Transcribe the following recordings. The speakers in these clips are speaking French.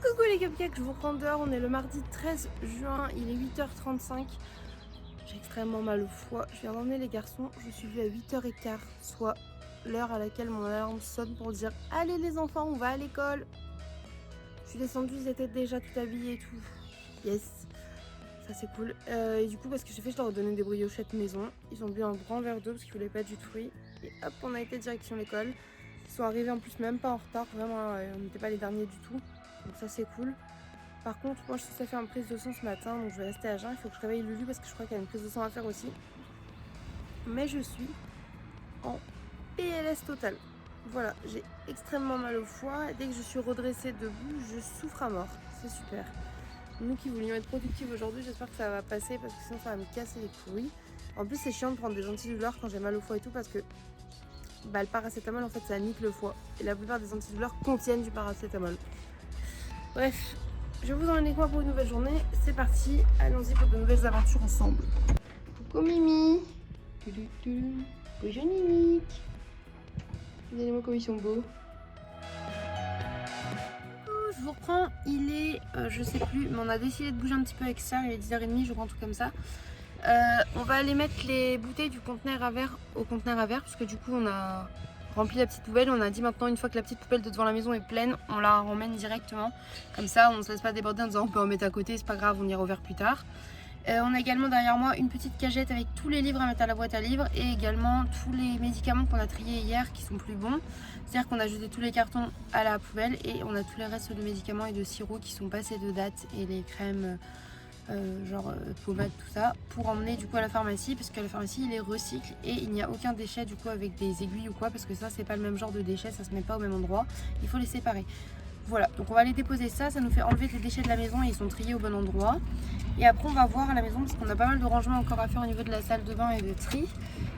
Coucou les cupcakes, je vous reprends dehors, on est le mardi 13 juin, il est 8h35. J'ai extrêmement mal au foie, je viens d'emmener les garçons, je suis vue à 8h15, soit l'heure à laquelle mon alarme sonne pour dire « Allez les enfants, on va à l'école !» Je suis descendue, ils étaient déjà tout habillés et tout. Yes, ça c'est cool. Et du coup, parce que j'ai fait, je leur ai donné des briochettes maison. Ils ont bu un grand verre d'eau parce qu'ils voulaient pas du fruit. Et hop, on a été direction l'école. Ils sont arrivés en plus même pas en retard, vraiment, on n'était pas les derniers du tout. Donc ça c'est cool. Par contre, moi je suis censée faire une prise de sang ce matin, donc je vais rester à jeun. Il faut que je réveille Lulu parce que je crois qu'il y a une prise de sang à faire aussi. Mais je suis en PLS total. Voilà, j'ai extrêmement mal au foie. Dès que je suis redressée debout, je souffre à mort. C'est super. Nous qui voulions être productifs aujourd'hui, j'espère que ça va passer parce que sinon ça va me casser les couilles. En plus, c'est chiant de prendre des antidouleurs quand j'ai mal au foie et tout parce que le paracétamol en fait ça nique le foie. Et la plupart des antidouleurs contiennent du paracétamol. Bref, je vous emmène avec moi pour une nouvelle journée. C'est parti, allons-y pour de nouvelles aventures ensemble. Coucou Mimi. Bonjour Mimi. Regardez-moi comme ils sont beaux. Je vous reprends, il est, je sais plus, mais on a décidé de bouger un petit peu avec ça, il est 10h30, je crois, un truc comme ça. On va aller mettre les bouteilles du conteneur à verre au conteneur à verre, parce que du coup on a rempli la petite poubelle. On a dit maintenant, une fois que la petite poubelle de devant la maison est pleine, on la ramène directement. Comme ça, on ne se laisse pas déborder en disant on peut en mettre à côté, c'est pas grave, on ira au verre plus tard. On a également derrière moi une petite cagette avec tous les livres à mettre à la boîte à livres et également tous les médicaments qu'on a triés hier qui sont plus bons. C'est-à-dire qu'on a jeté tous les cartons à la poubelle et on a tous les restes de médicaments et de sirops qui sont passés de date et les crèmes pommade, tout ça, pour emmener du coup à la pharmacie, parce qu'à la pharmacie il les recycle et il n'y a aucun déchet du coup avec des aiguilles ou quoi, parce que ça c'est pas le même genre de déchets, ça se met pas au même endroit, il faut les séparer. Voilà, donc on va aller déposer ça, ça nous fait enlever les déchets de la maison et ils sont triés au bon endroit. Et après on va voir à la maison parce qu'on a pas mal de rangements encore à faire au niveau de la salle de bain et de tri.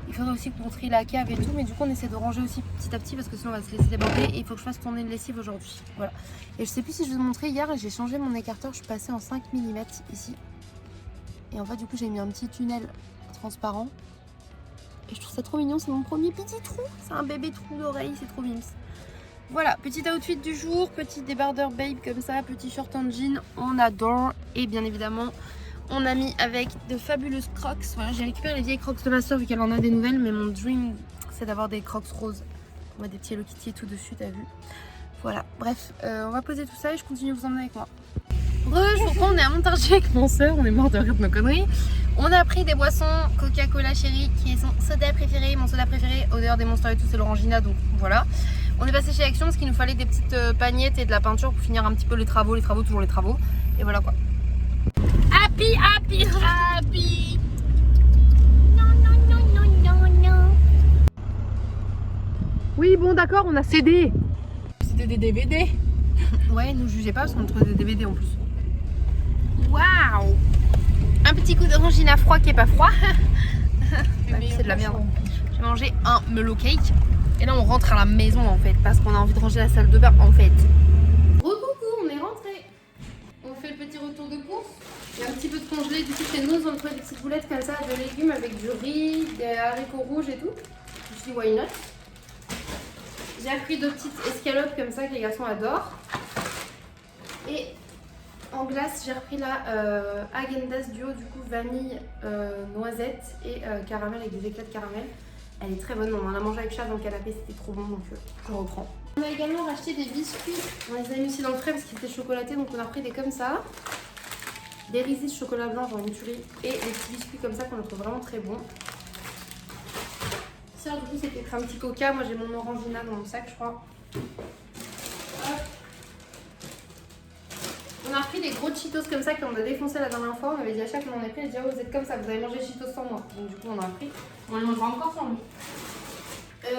Il faudrait aussi qu'on trie la cave et tout, mais du coup on essaie de ranger aussi petit à petit parce que sinon on va se laisser déborder et il faut que je fasse tourner une lessive aujourd'hui. Voilà. Et je sais plus si je vous ai montré hier, j'ai changé mon écarteur, je suis passée en 5 mm ici. Et en fait du coup j'ai mis un petit tunnel transparent. Et je trouve ça trop mignon, c'est mon premier petit trou. C'est un bébé trou d'oreille, c'est trop mimes. Voilà, petit outfit du jour, petit débardeur babe comme ça, petit short en jean, on adore. Et bien évidemment, on a mis avec de fabuleuses crocs. Voilà, j'ai récupéré les vieilles crocs de ma soeur vu qu'elle en a des nouvelles, mais mon dream c'est d'avoir des crocs roses. On a des petits Hello Kitty et tout dessus, t'as vu. Voilà, bref, on va poser tout ça et je continue à vous emmener avec moi. Je vous reprends, on est à Montargis avec mon soeur, on est mort de rire de nos conneries. On a pris des boissons Coca-Cola Chérie qui est son soda préféré. Mon soda préféré au dehors des Monsters et tout c'est l'Orangina, donc voilà. On est passé chez Action parce qu'il nous fallait des petites pagnettes et de la peinture pour finir un petit peu les travaux, toujours les travaux. Et voilà quoi. Happy, happy, happy. Non, non, non, non, non, non. Oui bon d'accord, on a cédé. C'était des DVD. Ouais, nous jugez pas parce qu'on trouve des DVD en plus. Waouh! Un petit coup d'orangina froid qui est pas froid. C'est de la merde. J'ai mangé un mellow cake. Et là on rentre à la maison en fait parce qu'on a envie de ranger la salle de bain en fait. Recoucou, on est rentré. On fait le petit retour de course. Il y a un petit peu de congelé. Du coup chez nous on a trouvé des petites boulettes comme ça de légumes avec du riz, des haricots rouges et tout. Je me suis dit why not. J'ai pris 2 petites escalopes comme ça que les garçons adorent. Et en glace, j'ai repris la Häagen-Dazs duo du coup vanille, noisette et caramel avec des éclats de caramel. Elle est très bonne, on en a mangé avec Charles dans le canapé, c'était trop bon donc je reprends. On a également racheté des biscuits, on les a mis aussi dans le frais parce qu'ils étaient chocolatés donc on a pris des comme ça. Des Reese's chocolat blanc dans une tuerie et des petits biscuits comme ça qu'on trouve vraiment très bons. Ça du coup c'était un petit coca, moi j'ai mon orangina dans mon sac je crois. On a repris des gros Cheetos comme ça qu'on a défoncé la dernière fois. On avait dit à chaque qu'on en a pris, elle dit oh, vous êtes comme ça, vous avez mangé Cheetos sans moi. Donc du coup on en a pris. On les mangera encore sans lui.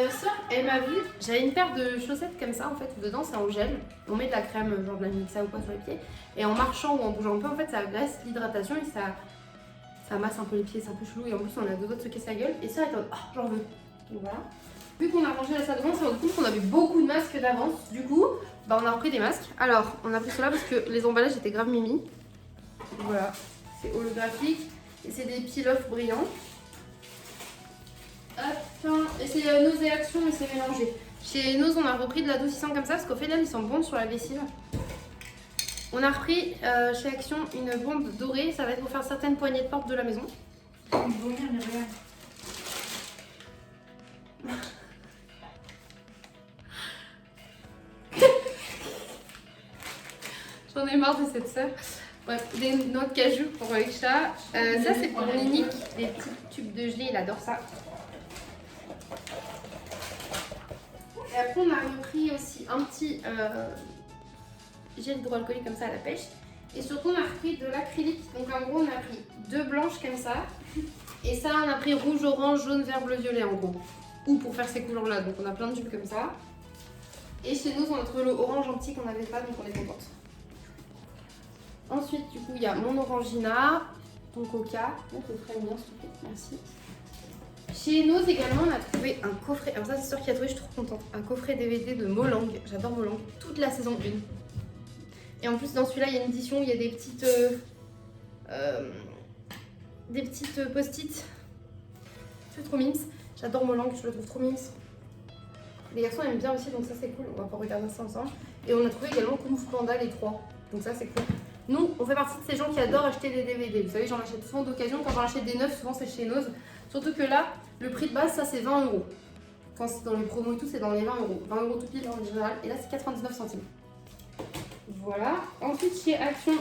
Ça, elle m'a vu, j'avais une paire de chaussettes comme ça en fait, dedans c'est en gel. On met de la crème, genre de la mixa ou quoi sur les pieds. Et en marchant ou en bougeant un peu, en fait ça agresse l'hydratation et ça masse un peu les pieds, c'est un peu chelou. Et en plus on a deux doigts de se casser la gueule. Et ça, elle était en mode oh, j'en veux. Donc voilà. Vu qu'on a rangé la salle de bain, on s'est rendu compte qu'on avait beaucoup de masques d'avance. Du coup, on a repris des masques. Alors, on a pris cela parce que les emballages étaient grave mimi. Voilà, c'est holographique. Et c'est des peel-off brillants. Hop, et c'est Nose et Action, mais c'est mélangé. Chez Nose, on a repris de la 1200 comme ça parce qu'au final, ils sont bons sur la lessive. On a repris chez Action une bombe dorée, ça va être pour faire certaines poignées de porte de la maison. J'en ai marre de cette sœur. Bref, des noix de cajou pour les chats. Ça c'est pour Nick, des petits tubes de gelée, il adore ça. Et après on a repris aussi un petit gel hydroalcoolique comme ça à la pêche. Et surtout on a repris de l'acrylique. Donc en gros on a pris 2 blanches comme ça. Et ça on a pris rouge, orange, jaune, vert, bleu, violet en gros. Ou pour faire ces couleurs là. Donc on a plein de tubes comme ça. Et chez nous on a trouvé le orange en petit qu'on n'avait pas, donc on est contente. Ensuite du coup il y a mon Orangina, ton Coca. Donc le ferait bien s'il te plaît, merci. Chez nous également on a trouvé un coffret, alors ça c'est sûr qu'il a trouvé, je suis trop contente, un coffret DVD de Molang, j'adore Molang, toute la saison 1. Et en plus dans celui-là il y a une édition où il y a des petites post-it, c'est trop mimes, j'adore Molang, je le trouve trop mimes. Les garçons aiment bien aussi donc ça c'est cool, on va pouvoir regarder ça ensemble. Et on a trouvé également Kung Fu Panda les 3, donc ça c'est cool. Nous on fait partie de ces gens qui adorent acheter des DVD, vous savez j'en achète souvent d'occasion, quand j'en achète des neufs souvent c'est chez Nose. Surtout que là, le prix de base, ça c'est 20 €. Quand c'est dans les promos et tout, c'est dans les 20 €. 20 € tout pile en général. Et là, c'est 99 centimes. Voilà. Ensuite, chez Action,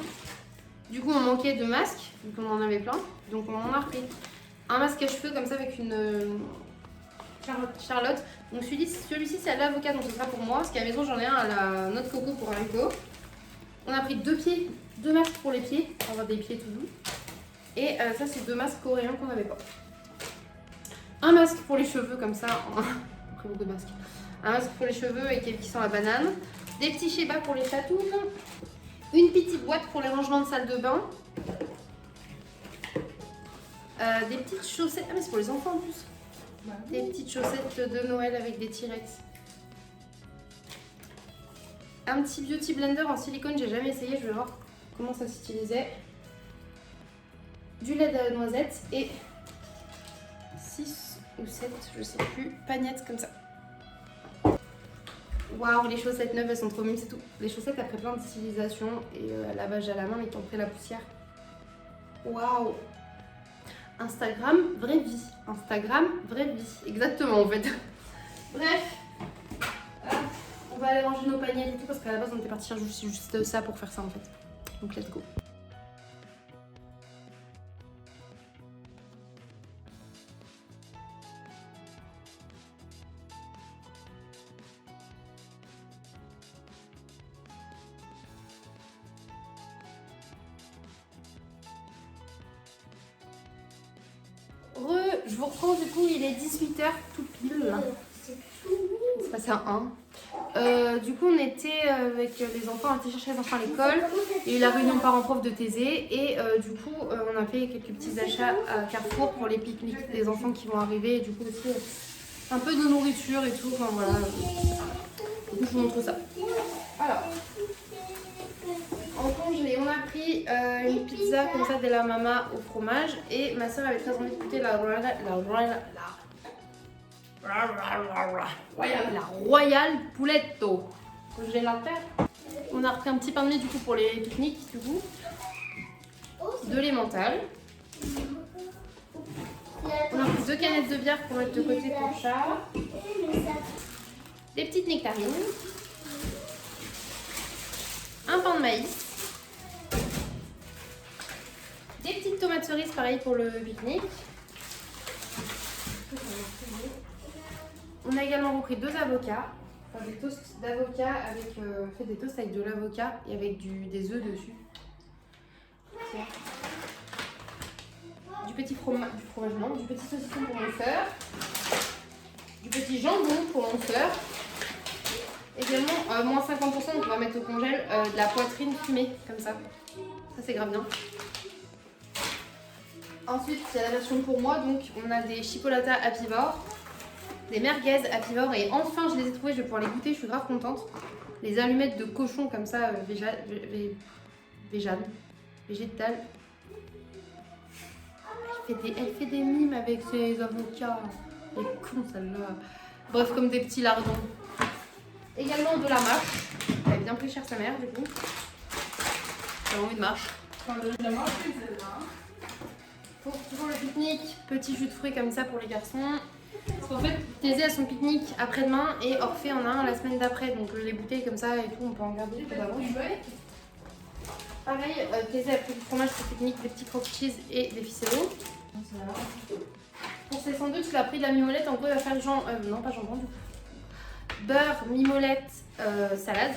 du coup, on manquait de masques, vu qu'on en avait plein. Donc, on en a repris un masque à cheveux comme ça avec une Charlotte. Donc, celui-ci, c'est à l'avocat, donc ce sera pour moi. Parce qu'à la maison, j'en ai un à la noix de coco pour Rico. On a pris 2 masques pour les pieds, pour avoir des pieds tout doux. Et ça, c'est 2 masques coréens qu'on n'avait pas. Un masque pour les cheveux comme ça, après beaucoup de masques. Un masque pour les cheveux et qui sent la banane. Des petits Sheba pour les chatounes. Une petite boîte pour les rangements de salle de bain. Des petites chaussettes, ah mais c'est pour les enfants en plus. Des petites chaussettes de Noël avec des T-Rex. Un petit beauty blender en silicone, j'ai jamais essayé, je vais voir comment ça s'utilisait. Du lait de noisette et 6 ou 7, je sais plus, pagnettes comme ça. Waouh, les chaussettes neuves, elles sont trop mimes, c'est tout. Les chaussettes après plein d'utilisation et lavage à la main et qui ont pris la poussière. Waouh. Instagram, vraie vie. Instagram, vraie vie. Exactement en fait. Bref. On va aller ranger nos paniers et tout parce qu'à la base on était parti chercher juste ça pour faire ça en fait. Donc let's go. Je vous reprends du coup, il est 18h tout pile là. C'est passé à 1. Du coup on était avec les enfants, on était chercher les enfants à l'école. Il y a eu la réunion parents-prof de Thésée et du coup on a fait quelques petits achats à Carrefour pour les pique-niques des enfants qui vont arriver. Et du coup aussi un peu de nourriture et tout, enfin voilà. Du coup je vous montre ça. Alors, en congé, on a pris une pizza comme ça de la mama au fromage et ma soeur avait très envie de goûter la Royal Pouletto. Je vais la faire. On a repris un petit pain de mie du coup pour les pique-niques du coup. De l'emmental. On a pris 2 canettes de bière pour mettre de côté pour le chat. Des petites nectarines. Un pain de maïs. Des petites tomates cerises pareil pour le pique-nique. On a également repris 2 avocats. Enfin, des toasts d'avocat avec fait des toasts avec de l'avocat et avec des œufs dessus. Du petit fromage non, du petit saucisson pour mon soeur. Du petit jambon pour mon soeur. Également moins 50%, donc on va mettre au congèle de la poitrine fumée comme ça. Ça c'est grave bien. Ensuite, il y a la version pour moi, donc on a des chipolatas apivores, des merguez apivores et enfin je les ai trouvés, je vais pouvoir les goûter, je suis grave contente. Les allumettes de cochon comme ça, végétales. Elle fait des mimes avec ses avocats. Elle est con celle-là. Bref, comme des petits lardons. Également de la mâche. Elle a bien pris cher sa mère du coup. ça va envie de marche. Pour toujours le pique-nique, petit jus de fruits comme ça pour les garçons. Parce qu'en fait, Thésée a son pique-nique après-demain et Orphée en a un la semaine d'après. Donc les bouteilles comme ça et tout, on peut en garder tout d'avance. Pareil, Thésée a pris du fromage pour pique-nique, des petits croque cheese et des ficellos. Pour ses sandwichs, il a pris de la mimolette. En gros, il va faire non, pas jambon du coup. Beurre, mimolette, salade.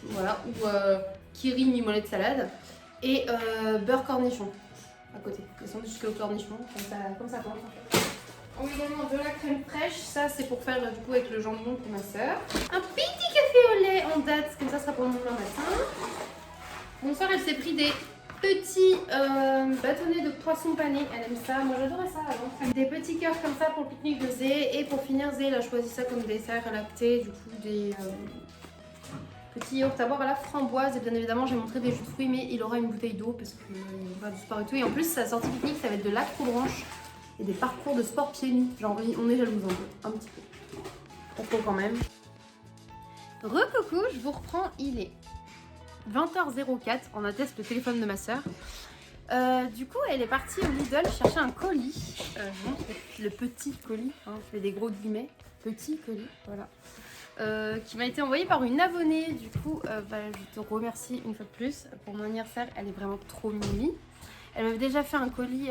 Voilà, ou kiri, mimolette, salade. Et beurre cornichon à côté. Les sandwichs au cornichon, comme ça. On a également de la crème fraîche. Ça, c'est pour faire du coup avec le jambon pour ma soeur. Un petit café au lait en date, comme ça sera pour le lendemain matin. Mon soeur, elle s'est pris des petits bâtonnets de poisson pané. Elle aime ça. Moi, j'adorais ça avant. Des petits cœurs comme ça pour le pique-nique de Zé. Et pour finir, Zé, elle a choisi ça comme dessert lacté. Du coup, des petits yaourts à boire à la framboise. Et bien évidemment, j'ai montré des jus de fruits, mais il aura une bouteille d'eau parce qu'il va du sport et tout. Et en plus, sa sortie pique-nique, ça va être de l'acrobranche et des parcours de sport pieds nus. Genre, on est jaloux un petit peu. Pas trop quand même. Recoucou, je vous reprends. Il est 20h04, on atteste le téléphone de ma soeur. Du coup, elle est partie au Lidl chercher un colis. Je montre le petit colis, hein, je fais des gros guillemets. Petit colis, voilà. Qui m'a été envoyé par une abonnée. Du coup, je te remercie une fois de plus. Pour mon anniversaire, elle est vraiment trop mimi. Elle m'avait déjà fait un colis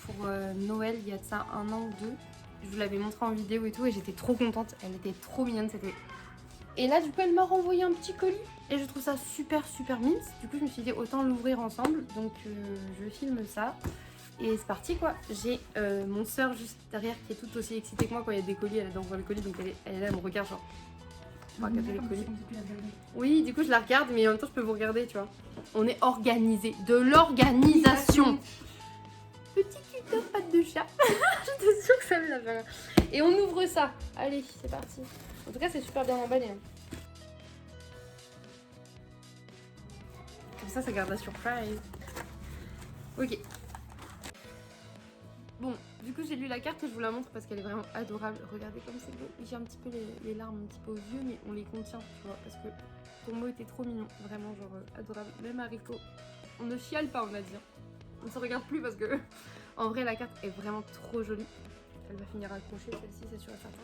pour Noël il y a de ça 1 an ou 2. Je vous l'avais montré en vidéo et tout et j'étais trop contente. Elle était trop mignonne. Et là, du coup, elle m'a renvoyé un petit colis. Et je trouve ça super mince. Du coup, je me suis dit autant l'ouvrir ensemble. Donc, je filme ça. Et c'est parti quoi. J'ai mon soeur juste derrière qui est toute aussi excitée que moi quand il y a des colis. Elle adore voir le colis. Donc, elle est là, elle me regarde genre. Regarder les colis. Oui, du coup, je la regarde. Mais en même temps, je peux vous regarder, tu vois. On est organisé. De l'organisation. Petit tuto patte de chat. J'étais sûre que ça me l'avait. Et on ouvre ça. Allez, c'est parti. En tout cas, c'est super bien emballé. Hein. Comme ça garde la surprise. Ok. Bon, du coup, j'ai lu la carte et je vous la montre parce qu'elle est vraiment adorable. Regardez comme c'est beau. J'ai un petit peu les larmes un petit peu aux yeux, mais on les contient, tu vois, parce que ton mot était trop mignon. Vraiment, genre adorable. Même haricot. On ne chiale pas, on va dire. On ne se regarde plus parce que, en vrai, la carte est vraiment trop jolie. Elle va finir accrochée, celle-ci, c'est sûr et certain.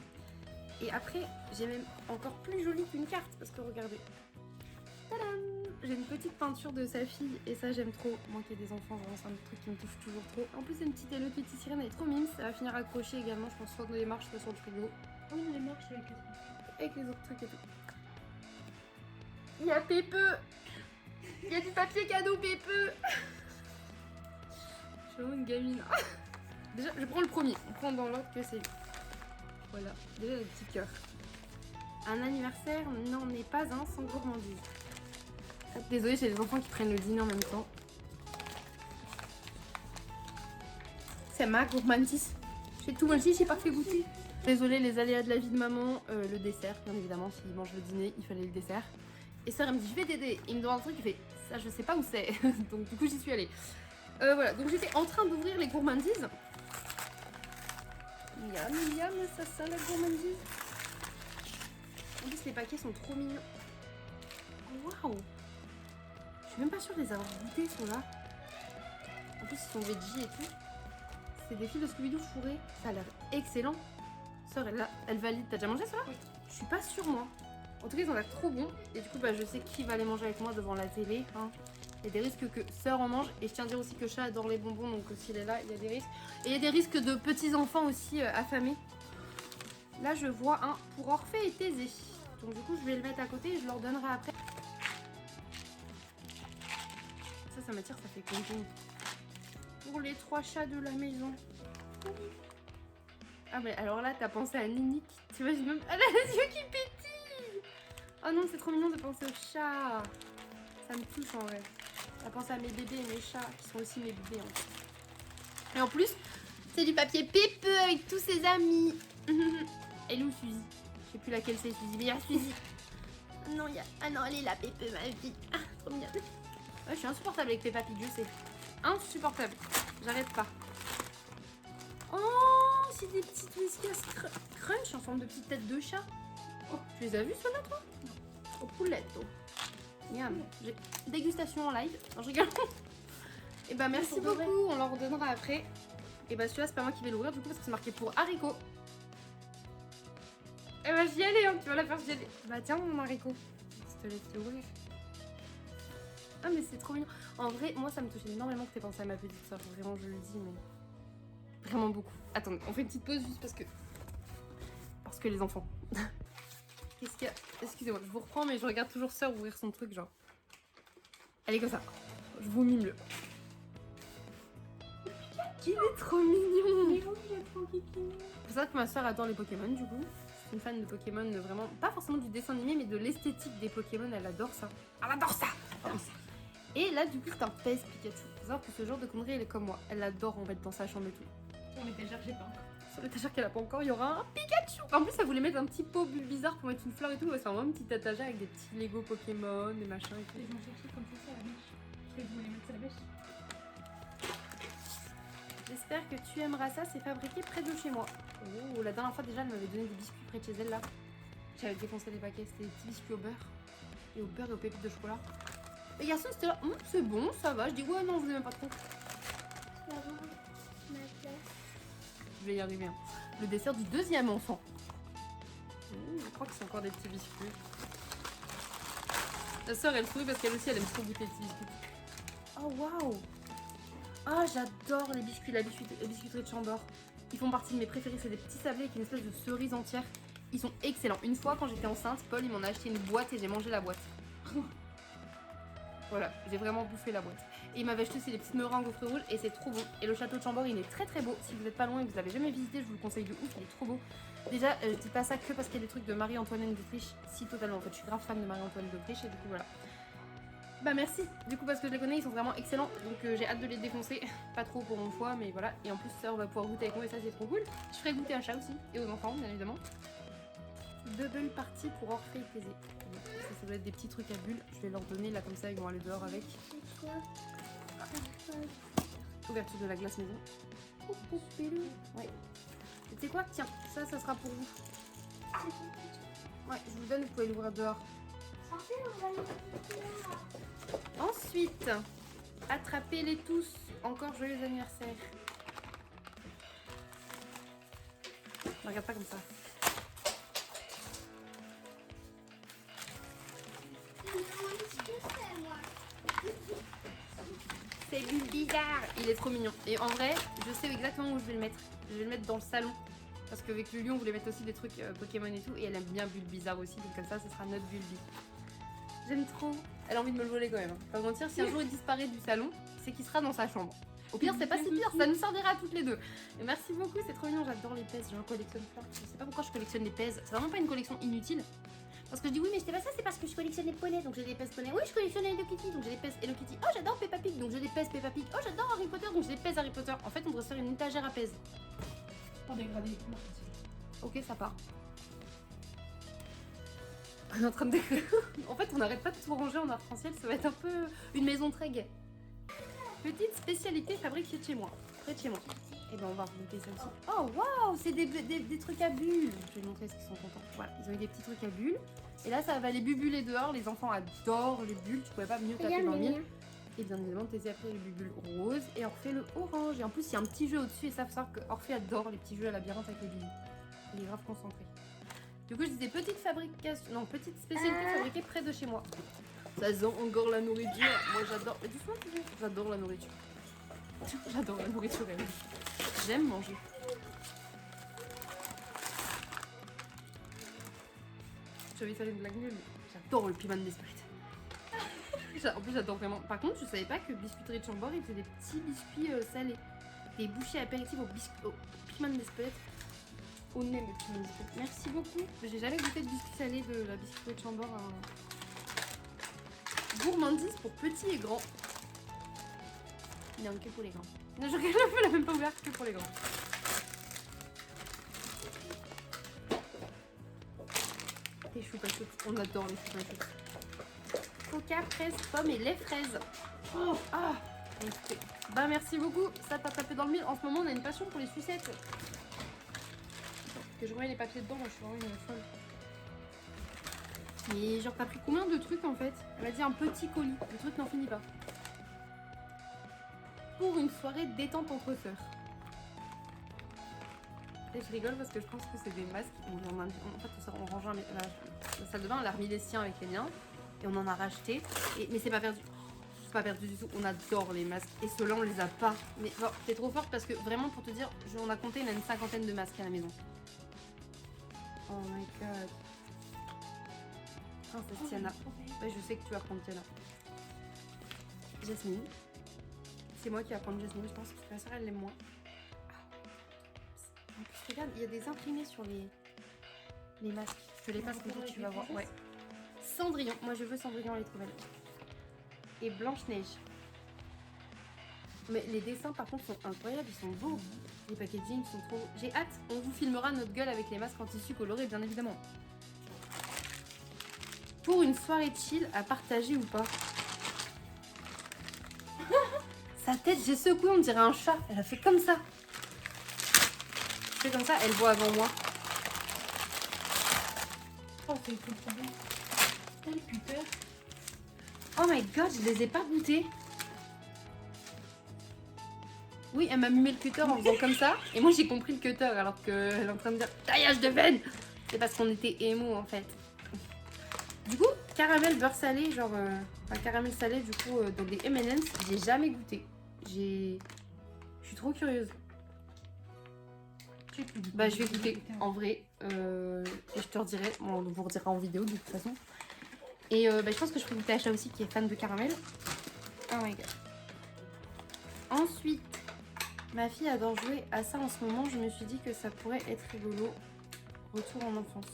Et après, j'ai même encore plus jolie qu'une carte parce que regardez. Tadam! J'ai une petite peinture de sa fille et ça j'aime trop. Moi qui ai des enfants, vraiment c'est un truc qui me touche toujours trop. En plus c'est une petite Hello Kitty sirène, elle est trop mime. Ça va finir accroché également, je pense, soit dans les marches, soit sur le frigo. Oui, les marches avec les trucs. Avec les autres trucs et tout. Il y a Pépeux! Il y a du papier cadeau Pépeux! Je suis vraiment une gamine. Déjà, je prends le premier. On prend dans l'ordre que c'est lui. Voilà, déjà le petit cœur. Un anniversaire n'en est pas un sans gourmandise. Désolée, j'ai des enfants qui prennent le dîner en même temps. C'est ma gourmandise. J'ai tout mangé, j'ai pas fait goûter. Désolée, les aléas de la vie de maman. Le dessert, bien évidemment, s'il mange le dîner, il fallait le dessert. Et ça, elle me dit, je vais t'aider. Il me demande un truc, il fait, ça, je sais pas où c'est. Donc, du coup, j'y suis allée. Voilà, donc j'étais en train d'ouvrir les gourmandises. Miam, ça sent la gourmandise. En plus, les paquets sont trop mignons. Waouh! Je suis même pas sûre de les avoir goûtés, ceux-là. En plus, ils sont veggie et tout. C'est des fils de Scooby-Doo fourrés. Ça a l'air excellent. Sœur, elle valide. T'as déjà mangé ça? Oui. Je suis pas sûre, moi. En tout cas, ils ont l'air trop bons. Et du coup, je sais qui va les manger avec moi devant la télé. Hein. Il y a des risques que Sœur en mange. Et je tiens à dire aussi que Chat adore les bonbons. Donc, s'il est là, il y a des risques. Et il y a des risques de petits-enfants aussi affamés. Là, je vois un pour Orphée et Thésée. Donc, du coup, je vais le mettre à côté et je leur donnerai après. Ça m'attire, ça fait combien? Pour les 3 chats de la maison. Ah mais alors là t'as pensé à Nini. Tu vois, j'ai même... Elle a les yeux qui pétillent. Oh non, c'est trop mignon de penser aux chats. Ça me touche en vrai. T'as pensé à mes bébés et mes chats qui sont aussi mes bébés en fait. Et en plus, c'est du papier Pépeux avec tous ses amis. Elle est où Suzy? Je sais plus laquelle c'est Suzy, mais il y a Suzy. Non, il y a... Ah non, elle est là Pépeux, ma vie. Ah, trop mignonne. Ouais, je suis insupportable avec Peppa Pig, je sais. Insupportable. J'arrête pas. Oh, c'est des petites whiskas crunch en forme de petite tête de chat. Oh, tu les as vues ceux-là, toi? Oh, pouletto. Miam. Dégustation en live. Non, je rigole. Et bah merci Pour de vrai. beaucoup, on leur redonnera après. Et bah celui-là c'est pas moi qui vais l'ouvrir du coup parce que c'est marqué pour haricot. Et bah j'y allais hein, tu vas la faire j'y allais. Bah tiens mon haricot. Je te laisse l'ouvrir. Ah mais c'est trop mignon. En vrai moi ça me touche énormément que t'aies pensé à ma petite soeur. Vraiment je le dis mais vraiment beaucoup. Attendez on fait une petite pause juste parce que les enfants. Qu'est-ce qu'il y a? Excusez-moi je vous reprends mais je regarde toujours sœur ouvrir son truc genre. Elle est comme ça. Je vous mime le. Il est trop mignon. Mais oui, il est trop kiki. C'est ça que ma soeur adore les Pokémon du coup. C'est une fan de Pokémon vraiment, pas forcément du dessin animé mais de l'esthétique des Pokémon, elle adore ça. Elle adore ça. Et là du coup c'est un pèse Pikachu. Faut savoir que ce genre de connerie elle est comme moi. Elle adore en fait dans sa chambre et tout. On l'étagère, j'ai pas encore. Sur l'étagère qu'elle a pas encore, il y aura un Pikachu. En plus elle voulait mettre un petit pot bizarre pour mettre une fleur et tout. C'est vraiment une petite étagère avec des petits Lego Pokémon, des machins et Et tout. je m'en cherchais comme ça à la mèche. Je vais vous les mettre à la mèche. J'espère que tu aimeras ça, c'est fabriqué près de chez moi. Oh, la dernière fois déjà elle m'avait donné des biscuits près de chez elle là. J'avais défoncé les paquets, c'était des petits biscuits au beurre. Et au beurre et aux pépites de chocolat. Les garçons c'était là, c'est bon, ça va. Je dis ouais non, vous avez même pas de compte. Tu vas voir ma place. Je vais y arriver. Hein. Le dessert du deuxième enfant. Je crois que c'est encore des petits biscuits. La sœur elle sourit parce qu'elle aussi elle aime trop goûter les petits biscuits. Oh waouh. Ah j'adore les biscuits, la biscuiterie de Chambord. Ils font partie de mes préférés, c'est des petits sablés avec une espèce de cerise entière. Ils sont excellents. Une fois quand j'étais enceinte, Paul il m'en a acheté une boîte et j'ai mangé la boîte. Voilà, j'ai vraiment bouffé la boîte. Et il m'avait acheté aussi des petites meringues aux fruits rouges et c'est trop bon. Et le château de Chambord il est très très beau. Si vous n'êtes pas loin et que vous l'avez jamais visité, je vous le conseille de ouf, il est trop beau. Déjà, je dis pas ça que parce qu'il y a des trucs de Marie-Antoinette d'Autriche. Si totalement, en fait je suis grave fan de Marie-Antoinette d'Autriche et du coup voilà. Bah merci, du coup parce que je les connais, ils sont vraiment excellents, donc j'ai hâte de les défoncer, pas trop pour mon foie mais voilà, et en plus ça on va pouvoir goûter avec moi et ça c'est trop cool. Je ferai goûter à chat aussi, et aux enfants bien évidemment. Double party pour Orphée et Thésée. Ça doit être des petits trucs à bulles, je vais leur donner là comme ça, ils vont aller dehors avec. C'est quoi? Ouverture de la glace maison. Oh, ouais. Et tu sais quoi? Tiens, ça sera pour vous. Ouais, je vous le donne, vous pouvez l'ouvrir dehors. Ensuite, attrapez-les tous. Encore joyeux anniversaire. Ne regarde pas comme ça. C'est lui bizarre. Il est trop mignon. Et en vrai, je sais exactement où je vais le mettre. Je vais le mettre dans le salon. Parce qu'avec Lulu, on voulait mettre aussi des trucs Pokémon et tout. Et elle aime bien Bulle Bizarre aussi. Donc comme ça, ce sera notre Bulbi. J'aime trop. Elle a envie de me le voler quand même. Pas mentir, si un jour il disparaît du salon, c'est qu'il sera dans sa chambre. Au pire, c'est pas si pire, ça nous servira à toutes les deux. Et merci beaucoup, c'est trop mignon, j'adore les pèses, j'en collectionne plein. Je sais pas pourquoi je collectionne les pèses, c'est vraiment pas une collection inutile. Parce que je dis oui, mais c'était pas ça, c'est parce que je collectionne les poneys, donc j'ai des pèses poneys. Oui, je collectionne Hello Kitty, donc j'ai des pèses Hello Kitty. Oh, j'adore Peppa Pig, donc j'ai des pèses Peppa Pig. Oh, j'adore Harry Potter, donc j'ai des pèses Harry Potter. En fait, on devrait se faire une étagère à pèses. Pour dégrader. Ok, ça part. On est en train de décorer. En fait, on n'arrête pas de tout ranger en arc-en-ciel, ça va être un peu une maison très gaie. Petite spécialité fabriquée de chez moi, près de chez moi. Et ben on va remonter ça aussi. Oh waouh, c'est des trucs à bulles. Je vais montrer ce qu'ils sont contents. Voilà, ils ont eu des petits trucs à bulles. Et là, ça va les bubuler dehors. Les enfants adorent les bulles. Tu pouvais pas mieux taper dans le mille. Et bien évidemment, Thésée après les bulles roses et Orphée le orange. Et en plus, il y a un petit jeu au-dessus. Et ça, faut savoir que Orphée adore les petits jeux à labyrinthe avec les bulles. Il est grave concentré. Du coup, je disais petite fabrication, non, petite spécialité fabriquée près de chez moi. Ça sent encore la nourriture. Moi, j'adore. Mais doucement, j'adore la nourriture. J'adore la nourriture. J'aime manger. Je vais faire une blague nulle, mais j'adore le piment d'Esprit. En plus, j'adore vraiment. Par contre, je savais pas que Biscuiterie de Chambord, ils faisaient des petits biscuits salés. Des bouchées apéritives au piment d'Esprit. Au nez, le piment d'Esprit. Merci beaucoup. J'ai jamais goûté de biscuits salés de la Biscuiterie de Chambord. Gourmandise pour petits et grands. Non, que pour les grands. Non, je regarde, elle a même pas ouvert que pour les grands. Les choux pâchoutes, on adore les choux pâchoutes. Coca, fraise, pomme et lait fraise. Oh, ah, bah merci beaucoup, ça t'a tapé dans le mille. En ce moment, on a une passion pour les sucettes. Attends, que je remets les papiers dedans, moi je suis vraiment une folle. Mais genre, t'as pris combien de trucs en fait? Elle m'a dit un petit colis. Le truc n'en finit pas. Pour une soirée détente entre sœurs. Et je rigole parce que je pense que c'est des masques. En fait, on range la salle de bain, elle a remis les siens avec les miens. Et on en a racheté. Mais c'est pas perdu. C'est pas perdu du tout. On adore les masques. Et ceux-là, on les a pas. Mais bon, t'es trop forte parce que vraiment, pour te dire, on a compté, il y a une cinquantaine de masques à la maison. Oh my god. Ah, c'est Tiana. Ouais, je sais que tu vas prendre Tiana. Jasmine. C'est moi qui vais prendre Jasmine, je pense, parce que ma soeur, elle l'aime moins. En plus, regarde, il y a des imprimés sur les masques. Je te les passe comme ça, tu vas voir. Ouais. Cendrillon. Moi, je veux Cendrillon, elle est trop belle. Et Blanche-Neige. Mais les dessins, par contre, sont incroyables. Ils sont beaux. Les packaging sont trop... J'ai hâte. On vous filmera notre gueule avec les masques en tissu coloré, bien évidemment. Pour une soirée chill à partager ou pas. Sa tête, j'ai secoué, on dirait un chat. Elle a fait comme ça. Je fais comme ça, elle voit avant moi. Oh, c'est trop bien. T'as le cutter. Oh my god, je les ai pas goûtés. Oui, elle m'a mimé le cutter en faisant comme ça. Et moi, j'ai compris le cutter alors qu'elle est en train de dire taillage de veine. C'est parce qu'on était émo en fait. Du coup, caramel beurre salé, genre... enfin, caramel salé, du coup, dans des M&M's, j'ai jamais goûté. Je suis trop curieuse. Bah, je vais goûter en vrai. Et je te redirai. Bon, on vous redira en vidéo de toute façon. Et bah, je pense que je peux goûter à Acha aussi qui est fan de caramel. Oh my god. Ensuite, ma fille adore jouer à ça en ce moment. Je me suis dit que ça pourrait être rigolo. Retour en enfance.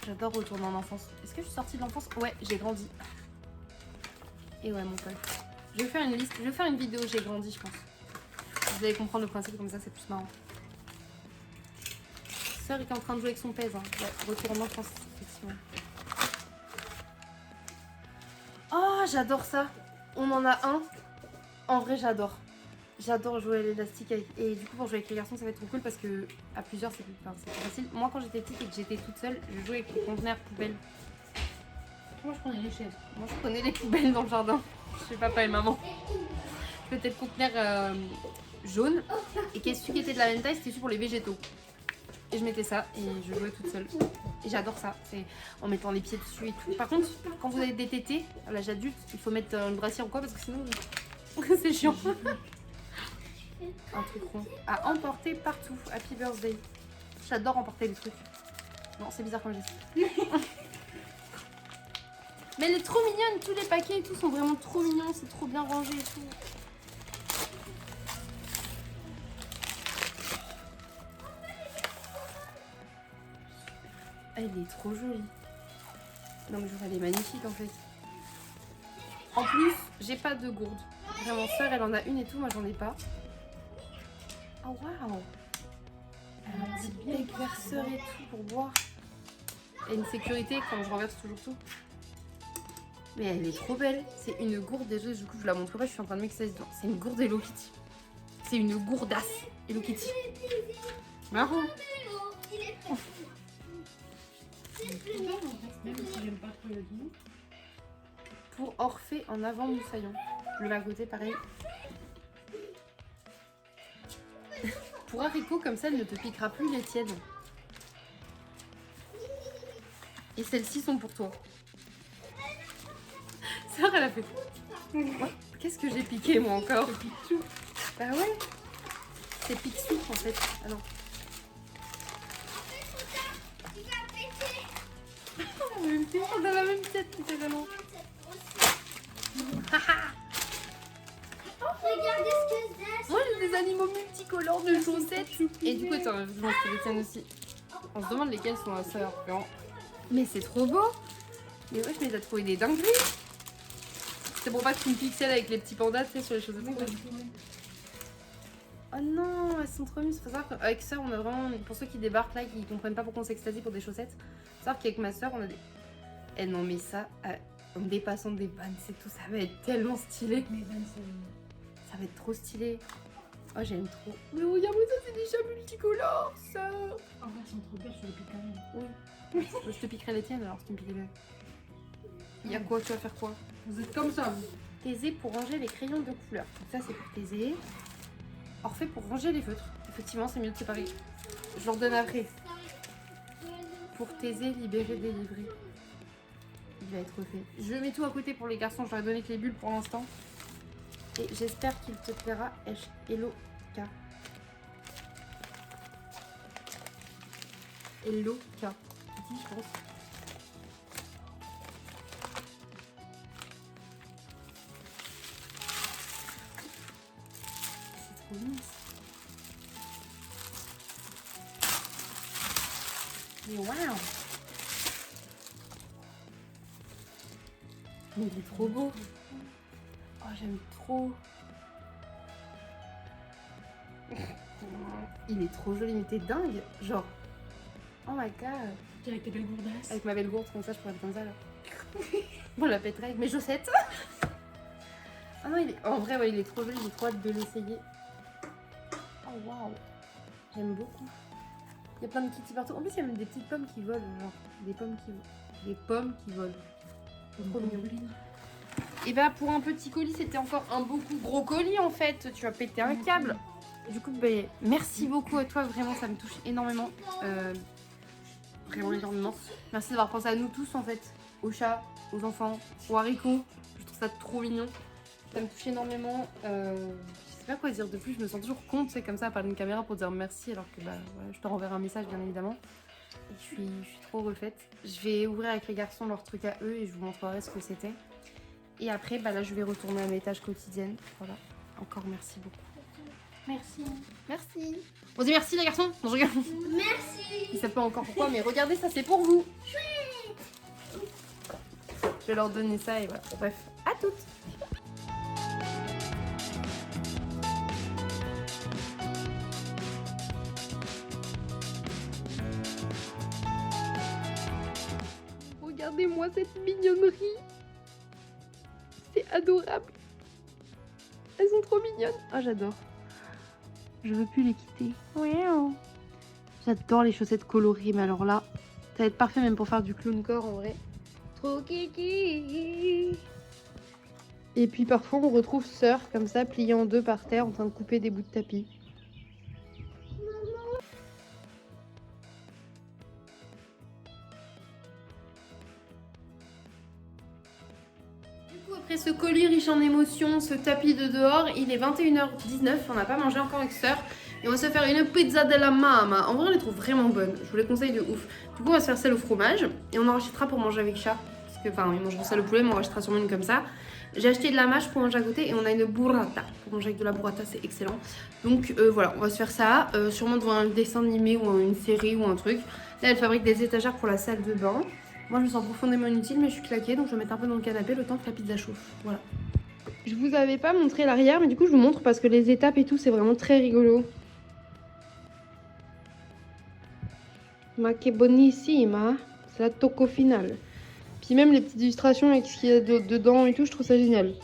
J'adore retourner en enfance. Est-ce que je suis sortie de l'enfance? Ouais, j'ai grandi. Et ouais, mon pote. Je vais faire une liste. Je vais faire une vidéo j'ai grandi, je pense. Vous allez comprendre le principe comme ça, c'est plus marrant. Sœur est en train de jouer avec son pèse. Hein. Ouais, retour en enfance, effectivement. Oh, j'adore ça. On en a un. En vrai, j'adore. J'adore jouer à l'élastique. Et du coup, pour jouer avec les garçons, ça va être trop cool parce que à plusieurs, c'est plus facile. Moi, quand j'étais petite et que j'étais toute seule, je jouais avec les conteneurs poubelles. Moi, je prenais les chaises. Moi, je prenais les poubelles dans le jardin. Chez papa et maman. Je mettais le conteneur jaune. Et celui qui était de la même taille, c'était celui pour les végétaux. Et je mettais ça et je jouais toute seule. Et j'adore ça. C'est en mettant les pieds dessus et tout. Par contre, quand vous avez des tétés à l'âge adulte, il faut mettre une brassière ou quoi parce que sinon, c'est chiant. Un truc rond. À emporter partout. Happy birthday. J'adore emporter des trucs. Non, c'est bizarre comme geste. Mais elle est trop mignonne. Tous les paquets et tout sont vraiment trop mignons. C'est trop bien rangé et tout. Elle est trop jolie. Non mais elle est magnifique en fait. En plus, j'ai pas de gourde. Vraiment, sœur, elle en a une et tout. Moi, j'en ai pas. Oh waouh! Elle a un petit bec verseur et tout pour boire. Et une sécurité quand je renverse toujours tout. Mais elle est trop belle. C'est une gourde déjà. Du coup, je vous la montre pas. Je suis en train de mixer dedans. C'est une gourde Hello Kitty. C'est une gourdasse Hello Kitty. Marrant. Même si j'aime pas trop le goût. Pour Orphée en avant moussaillon. Le bas côté pareil. Pour haricot comme ça, elle ne te piquera plus les tiennes. Et celles-ci sont pour toi. Sœur, elle a fait. Ouais. Qu'est-ce que j'ai piqué moi encore? Bah ouais. C'est Picsou en fait. Ah non. On a la même tête, littéralement. Regardez ce que c'est. Moi j'ai des animaux multicolores de chaussettes. Et du coup, attends, je montre les tiennes aussi. On se demande lesquelles sont à sœur. Mais c'est trop beau. Mais ouais, je m'ai trouvé des dingueries. C'est pour pas que tu me pixelles avec les petits pandas, tu sais, sur les chaussettes. Oh non, elles sont trop mimes. Faut savoir qu'avec sœur, on a vraiment, pour ceux qui débarquent là, qui comprennent pas pourquoi on s'extasie pour des chaussettes, faut savoir qu'avec ma sœur, on a des... Eh non, mais ça, en dépassant des vannes, c'est tout, ça va être tellement stylé. Mais Van, Ça va être trop stylé. Oh, j'aime trop. Mais regarde-moi ça, c'est des chats multicolores, ça. En vrai, elles sont trop belles, je les pique quand même. Oui. Je te piquerai les tiennes alors si tu me piques les miennes. Il y a quoi? Tu vas faire quoi? Vous êtes comme ça, vous. Thésée pour ranger les crayons de couleur. Donc ça, c'est pour Thésée. Orphée pour ranger les feutres. Effectivement, c'est mieux de séparer. Je leur donne après. Pour Thésée, libérer, délivrer. Il va être refait. Je mets tout à côté pour les garçons. Je leur ai donné que les bulles pour l'instant. Et j'espère qu'il te plaira. Hello K. Hello K. Ici, je pense. C'est trop mignon. Mais waouh! Mais il est trop beau! Oh, j'aime trop! Il est trop joli, mais t'es dingue! Genre, oh my god! Avec tes belles gourdasses. Avec ma belle gourde, comme ça, je pourrais être comme ça là. On la pèterait avec mes chaussettes! Ah non, il est... en vrai, ouais, il est trop joli, j'ai trop hâte de l'essayer. Oh waouh! J'aime beaucoup. Il y a plein de kitty partout. En plus, il y a même des petites pommes qui volent, genre des pommes qui volent. Des pommes qui volent. C'est trop mignon. Et bah pour un petit colis, c'était encore un beaucoup gros colis en fait. Tu vas péter un câble. Du coup, bah, merci beaucoup à toi, vraiment, ça me touche énormément. Vraiment énormément. Merci d'avoir pensé à nous tous en fait. Aux chats, aux enfants, aux haricots. Je trouve ça trop mignon. Ça me touche énormément. Je sais pas quoi dire de plus, je me sens toujours con, c'est comme ça, à parler d'une caméra pour dire merci alors que bah, voilà, je te renverrai un message bien évidemment. Et je suis trop refaite. Je vais ouvrir avec les garçons leur truc à eux et je vous montrerai ce que c'était. Et après, bah là je vais retourner à mes tâches quotidiennes. Voilà, encore merci beaucoup. Merci. Merci. On dit merci les garçons. Non, je regarde. Merci. Ils savent pas encore pourquoi, mais regardez ça, c'est pour vous. Je vais leur donner ça et voilà. Bref, à toutes. Regardez-moi cette mignonnerie. C'est adorable. Elles sont trop mignonnes. Ah, j'adore. Je veux plus les quitter. Miaou. J'adore les chaussettes colorées, mais alors là, ça va être parfait même pour faire du clown corps en vrai. Trop kiki. Et puis parfois on retrouve Sœur comme ça, pliée en deux par terre, en train de couper des bouts de tapis. Après ce colis riche en émotions, ce tapis de dehors, il est 21h19, on n'a pas mangé encore avec Sœur. Et on va se faire une pizza de la mama. En vrai, on les trouve vraiment bonnes, je vous les conseille de ouf. Du coup, on va se faire celle au fromage et on en rachètera pour manger avec chat. Parce que, enfin, ils mangeront ça le poulet, mais on rachètera sûrement une comme ça. J'ai acheté de la mâche pour manger à côté et on a une burrata. Pour manger avec de la burrata, c'est excellent. Donc voilà, on va se faire ça. Sûrement devant un dessin animé ou une série ou un truc. Là, elle fabrique des étagères pour la salle de bain. Moi, je me sens profondément inutile, mais je suis claquée, donc je vais mettre un peu dans le canapé le temps que la pizza chauffe. Voilà. Je vous avais pas montré l'arrière, mais du coup, je vous montre parce que les étapes et tout, c'est vraiment très rigolo. Ma che bonissima, c'est la toco finale. Puis même les petites illustrations avec ce qu'il y a dedans et tout, je trouve ça génial.